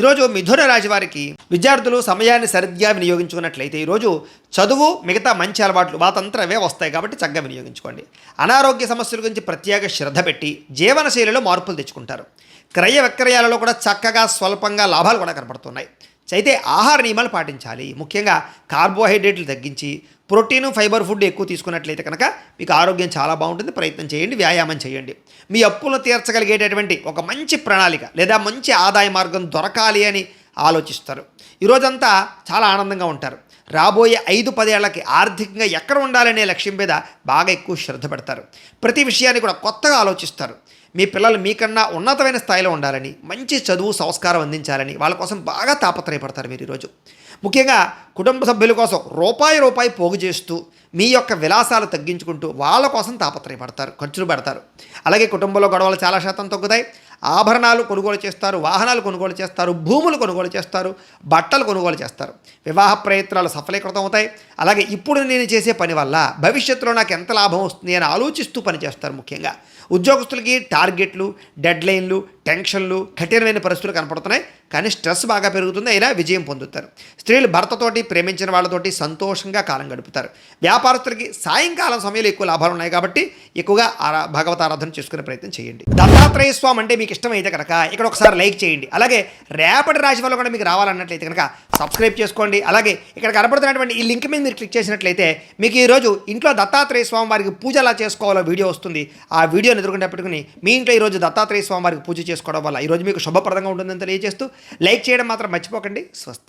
ఈరోజు మిథున రాశి వారికి విద్యార్థులు సమయాన్ని సరిగ్గా వినియోగించుకున్నట్లయితే ఈరోజు చదువు మిగతా మంచి అలవాట్లు వాతంతా అవే వస్తాయి కాబట్టి చక్కగా వినియోగించుకోండి. అనారోగ్య సమస్యల గురించి ప్రత్యేక శ్రద్ధ పెట్టి జీవనశైలిలో మార్పులు తెచ్చుకుంటారు. క్రయ విక్రయాలలో కూడా చక్కగా స్వల్పంగా లాభాలు కూడా కనపడుతున్నాయి. అయితే ఆహార నియమాలు పాటించాలి. ముఖ్యంగా కార్బోహైడ్రేట్లు తగ్గించి ప్రోటీన్ ఫైబర్ ఫుడ్ ఎక్కువ తీసుకున్నట్లయితే కనుక మీకు ఆరోగ్యం చాలా బాగుంటుంది. ప్రయత్నం చేయండి, వ్యాయామం చేయండి. మీ అప్పులను తీర్చగలిగేటటువంటి ఒక మంచి ప్రణాళిక లేదా మంచి ఆదాయ మార్గం దొరకాలి అని ఆలోచిస్తారు. ఈరోజంతా చాలా ఆనందంగా ఉంటారు. రాబోయే 5-10 ఏళ్లకి ఆర్థికంగా ఎక్కడ ఉండాలనే లక్ష్యం మీద బాగా ఎక్కువ శ్రద్ధ పెడతారు. ప్రతి విషయాన్ని కూడా కొత్తగా ఆలోచిస్తారు. మీ పిల్లలు మీకన్నా ఉన్నతమైన స్థాయిలో ఉండాలని, మంచి చదువు సంస్కారం అందించాలని వాళ్ళ కోసం బాగా తాపత్రయపడతారు మీరు ఈరోజు. ముఖ్యంగా కుటుంబ సభ్యుల కోసం రూపాయి పోగు చేస్తూ మీ యొక్క విలాసాలు తగ్గించుకుంటూ వాళ్ళ కోసం తాపత్రయపడతారు, ఖర్చులు పెడతారు. అలాగే కుటుంబంలో గొడవలు చాలా శాతం తగ్గుతాయి. ఆభరణాలు కొనుగోలు చేస్తారు, వాహనాలు కొనుగోలు చేస్తారు, భూములు కొనుగోలు చేస్తారు, బట్టలు కొనుగోలు చేస్తారు. వివాహ ప్రయత్నాలు సఫలీకృతం అవుతాయి. అలాగే ఇప్పుడు నేను చేసే పని వల్ల భవిష్యత్తులో నాకు ఎంత లాభం వస్తుంది అని ఆలోచిస్తూ పనిచేస్తారు. ముఖ్యంగా ఉద్యోగస్తులకి టార్గెట్లు, డెడ్లైన్లు, టెన్షన్లు, కఠినమైన పరిస్థితులు కనపడుతున్నాయి. కానీ స్ట్రెస్ బాగా పెరుగుతుంది, అయినా విజయం పొందుతారు. స్త్రీలు భర్తతోటి, ప్రేమించిన వాళ్ళతోటి సంతోషంగా కాలం గడుపుతారు. వ్యాపారస్తులకి సాయంకాలం సమయంలో ఎక్కువ లాభాలు ఉన్నాయి కాబట్టి ఎక్కువగా భగవత ఆరాధన చేసుకునే ప్రయత్నం చేయండి. దత్తాత్రేయ స్వామి అంటే మీకు ఇష్టమైతే కనుక ఇక్కడ ఒకసారి లైక్ చేయండి. అలాగే రేపటి రాశి వల్ల కూడా మీకు రావాలన్నట్లయితే కనుక సబ్స్క్రైబ్ చేసుకోండి. అలాగే ఇక్కడ కనపడుతున్నటువంటి ఈ లింక్ మీద మీరు క్లిక్ చేసినట్లయితే మీకు ఈరోజు ఇంట్లో దత్తాత్రేయ స్వామి వారికి పూజ ఎలా చేసుకోవాలో వీడియో వస్తుంది. ఆ వీడియోని ఎదురుకుంటే పెట్టుకుని మీ ఇంట్లో ఈరోజు దత్తాత్రేయ స్వామి వారికి పూజ చేసుకోవడం వల్ల ఈరోజు మీకు శుభప్రదంగా ఉంటుందని తెలియజేస్తూ లైక్ చేయడం మాత్రం మర్చిపోకండి. స్వస్తి.